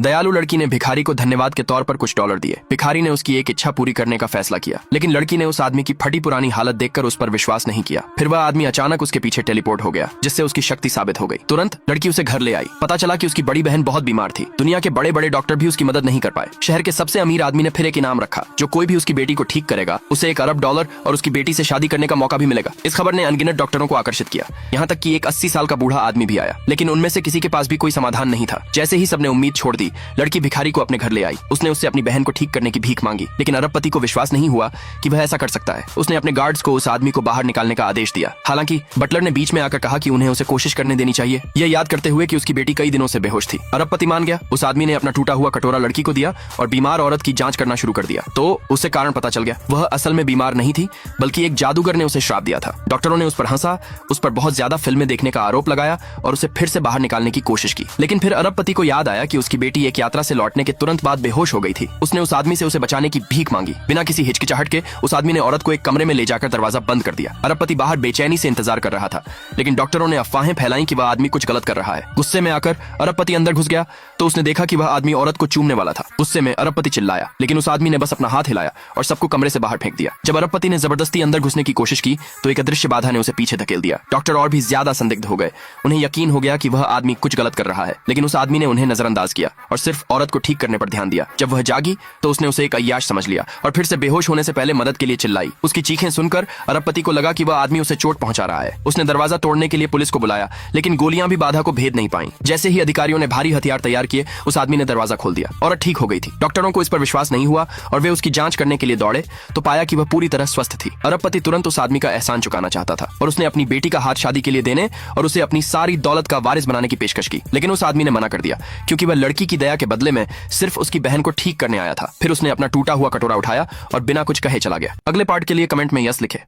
दयालु लड़की ने भिखारी को धन्यवाद के तौर पर कुछ डॉलर दिए। भिखारी ने उसकी एक इच्छा पूरी करने का फैसला किया, लेकिन लड़की ने उस आदमी की फटी पुरानी हालत देखकर उस पर विश्वास नहीं किया। फिर वह आदमी अचानक उसके पीछे टेलीपोर्ट हो गया, जिससे उसकी शक्ति साबित हो गई। तुरंत लड़की उसे घर ले आई। पता चला कि उसकी बड़ी बहन बहुत बीमार थी। दुनिया के बड़े बड़े डॉक्टर भी उसकी मदद नहीं कर पाए। शहर के सबसे अमीर आदमी ने फिर एक इनाम रखा, जो कोई भी उसकी बेटी को ठीक करेगा उसे $1 अरब और उसकी बेटी से शादी करने का मौका भी मिलेगा। इस खबर ने अनगिनत डॉक्टरों को आकर्षित किया, यहाँ तक कि एक 80 साल का बूढ़ा आदमी भी आया, लेकिन उनमें से किसी के पास भी कोई समाधान नहीं था। जैसे ही सबने उम्मीद छोड़ दी, लड़की भिखारी को अपने घर ले आई। उसने उससे अपनी बहन को ठीक करने की भीख मांगी, लेकिन अरबपति को विश्वास नहीं हुआ कि वह ऐसा कर सकता है। उसने अपने गार्ड्स को उस आदमी को बाहर निकालने का आदेश दिया। हालांकि बटलर ने बीच में आकर कहा कि उन्हें उसे कोशिश करने देनी चाहिए, यह याद करते हुए कि उसकी बेटी कई दिनों से बेहोश थी। अरबपति मान गया। उस आदमी ने अपना टूटा हुआ कटोरा लड़की को दिया और बीमार औरत की जांच करना शुरू कर दिया। तो उसे कारण पता चल गया, वह असल में बीमार नहीं थी, बल्कि एक जादूगर ने उसे श्राप दिया था। डॉक्टरों ने उस पर हंसा, उस पर बहुत ज्यादा फिल्में देखने का आरोप लगाया और उसे फिर से बाहर निकालने की कोशिश की। लेकिन फिर अरबपति को याद आया कि उसकी बेटी एक यात्रा से लौटने के तुरंत बाद बेहोश हो गई थी। उसने उस आदमी से उसे बचाने की भीख मांगी। बिना किसी हिचकिचाहट के उस आदमी ने औरत को एक कमरे में ले जाकर दरवाजा बंद कर दिया। अरबपति बाहर बेचैनी से इंतजार कर रहा था, लेकिन डॉक्टरों ने अफवाहें फैलाई कि वह आदमी कुछ गलत कर रहा है। गुस्से में आकर अरबपति अंदर घुस गया तो उसने देखा कि वह आदमी औरत को चूमने वाला था। गुस्से में अरबपति चिल्लाया, लेकिन उस आदमी ने बस अपना हाथ हिलाया और सबको कमरे से बाहर फेंक दिया। जब अरबपति ने जबरदस्ती अंदर घुसने की कोशिश की तो एक अदृश्य बाधा ने उसे पीछे धकेल दिया। डॉक्टर और भी ज्यादा संदिग्ध हो गए। उन्हें यकीन हो गया कि वह आदमी कुछ गलत कर रहा है, लेकिन उस आदमी ने उन्हें नजरअंदाज किया और सिर्फ औरत को ठीक करने पर ध्यान दिया। जब वह जागी तो उसने उसे एक अय्याश समझ लिया और फिर से बेहोश होने से पहले मदद के लिए चिल्लाई। उसकी चीखें सुनकर अरबपति को लगा कि वह आदमी उसे चोट पहुंचा रहा है। उसने दरवाजा तोड़ने के लिए पुलिस को बुलाया, लेकिन गोलियां भी बाधा को भेद नहीं पाई। जैसे ही अधिकारियों ने भारी हथियार तैयार किए, उस आदमी ने दरवाजा खोल दिया। औरत ठीक हो गई थी। डॉक्टरों को इस पर विश्वास नहीं हुआ और वे उसकी जांच करने के लिए दौड़े तो पाया कि वह पूरी तरह स्वस्थ थी। अरबपति तुरंत उस आदमी का एहसान चुकाना चाहता था और उसने अपनी बेटी का हाथ शादी के लिए देने और उसे अपनी सारी दौलत का वारिस बनाने की पेशकश की, लेकिन उस आदमी ने मना कर दिया, क्योंकि वह लड़की की दया के बदले में सिर्फ उसकी बहन को ठीक करने आया था। फिर उसने अपना टूटा हुआ कटोरा उठाया और बिना कुछ कहे चला गया। अगले पार्ट के लिए कमेंट में यस लिखे।